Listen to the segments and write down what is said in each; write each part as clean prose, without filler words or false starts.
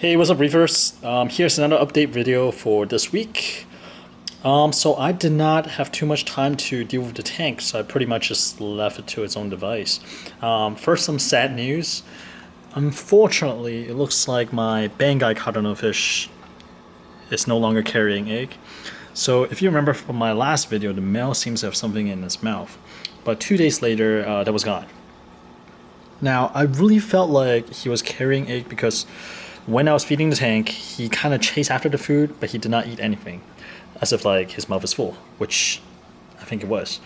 Hey, what's up, Reefers? Here's another update video for this week. So I did not have too much time to deal with the tank, so I pretty much just left it to its own device. First, some sad news. Unfortunately, it looks like my Bangaii clownfish is no longer carrying egg. So if you remember from my last video, the male seems to have something in his mouth. But 2 days later, that was gone. Now, I really felt like he was carrying egg because when I was feeding the tank, he kind of chased after the food, but he did not eat anything, as if like his mouth is full, which I think it was.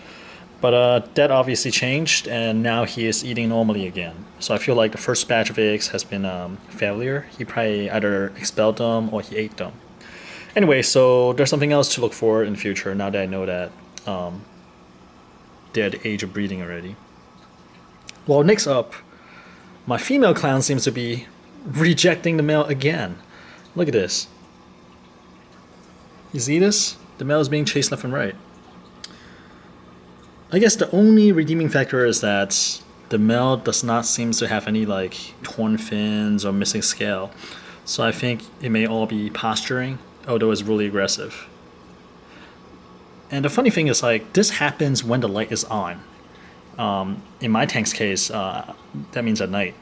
But that obviously changed, and now he is eating normally again. So I feel like the first batch of eggs has been failure. He probably either expelled them or he ate them. Anyway, so there's something else to look for in the future now that I know that they're at the age of breeding already. Well, next up, my female clown seems to be rejecting the male again. Look at this. You see this? The male is being chased left and right. I guess the only redeeming factor is that the male does not seem to have any like torn fins or missing scale. So I think it may all be posturing, although it's really aggressive. And the funny thing is, like, this happens when the light is on. In my tank's case, that means at night.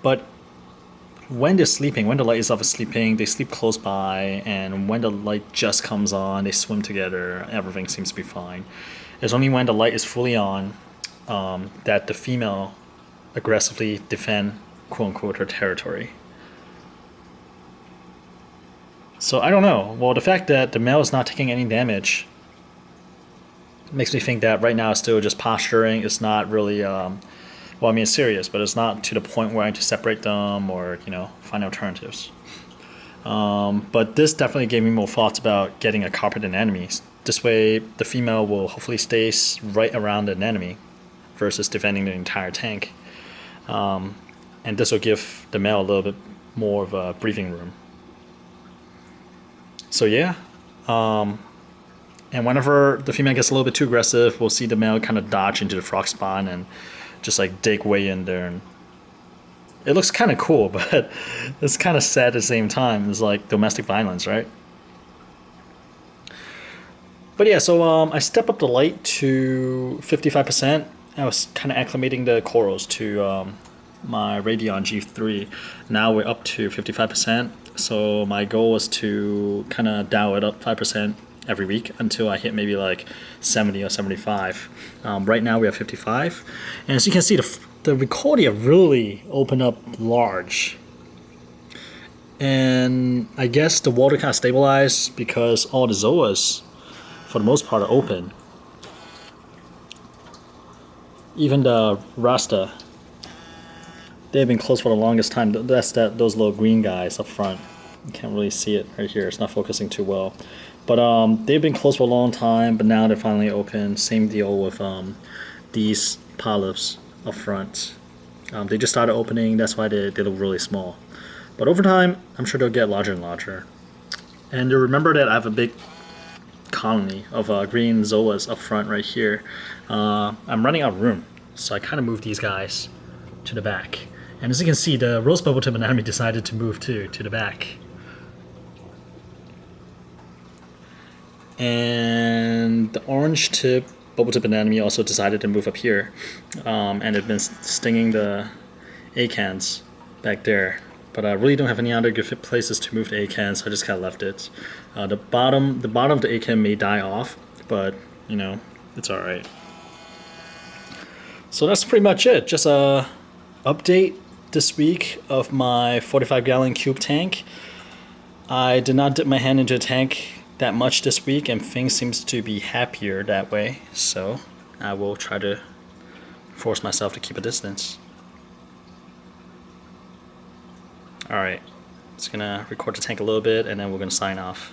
But when they're sleeping, when the light is off sleeping, they sleep close by, and when the light just comes on, they swim together, everything seems to be fine. It's only when the light is fully on that the female aggressively defend, quote-unquote, her territory. So I don't know. Well, the fact that the male is not taking any damage makes me think that right now it's still just posturing. It's not really, well, I mean, it's serious, but it's not to the point where I need to separate them or, find alternatives. But this definitely gave me more thoughts about getting a carpet anemone. This way, the female will hopefully stay right around the anemone versus defending the entire tank. And this will give the male a little bit more of a breathing room. So yeah, and whenever the female gets a little bit too aggressive, we'll see the male kind of dodge into the frog spawn and just like dig way in there. And it looks kind of cool, but it's kind of sad at the same time. It's like domestic violence, right? But yeah, so I stepped up the light to 55%. I was kind of acclimating the corals to my Radeon G3. Now we're up to 55%. So my goal was to kind of dial it up 5% every week until I hit maybe like 70 or 75. Right now we have 55. And as you can see, the Recordia really opened up large. And I guess the water kind of stabilized because all the zoas, for the most part, are open. Even the Rasta, they've been closed for the longest time. That's those little green guys up front. You can't really see it right here. It's not focusing too well. But they've been closed for a long time, but now they're finally open. Same deal with these polyps up front. They just started opening. That's why they look really small. But over time, I'm sure they'll get larger and larger. And remember that I have a big colony of green zoas up front right here. I'm running out of room, so I kind of moved these guys to the back. And as you can see, the rose bubble tip anemone decided to move to the back. And the orange tip bubble tip anemone also decided to move up here. And it's been stinging the acans back there. But I really don't have any other good places to move the acans, so I just kind of left it. The bottom of the acan may die off, but it's alright. So that's pretty much it. Just a update this week of my 45-gallon cube tank. I did not dip my hand into a tank that much this week, and things seems to be happier that way. So I will try to force myself to keep a distance. Alright, just gonna record the tank a little bit and then we're gonna sign off.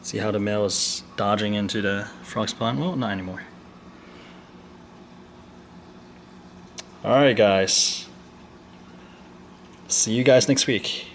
See how the male is dodging into the frog spawn? Well, not anymore. Alright guys, see you guys next week.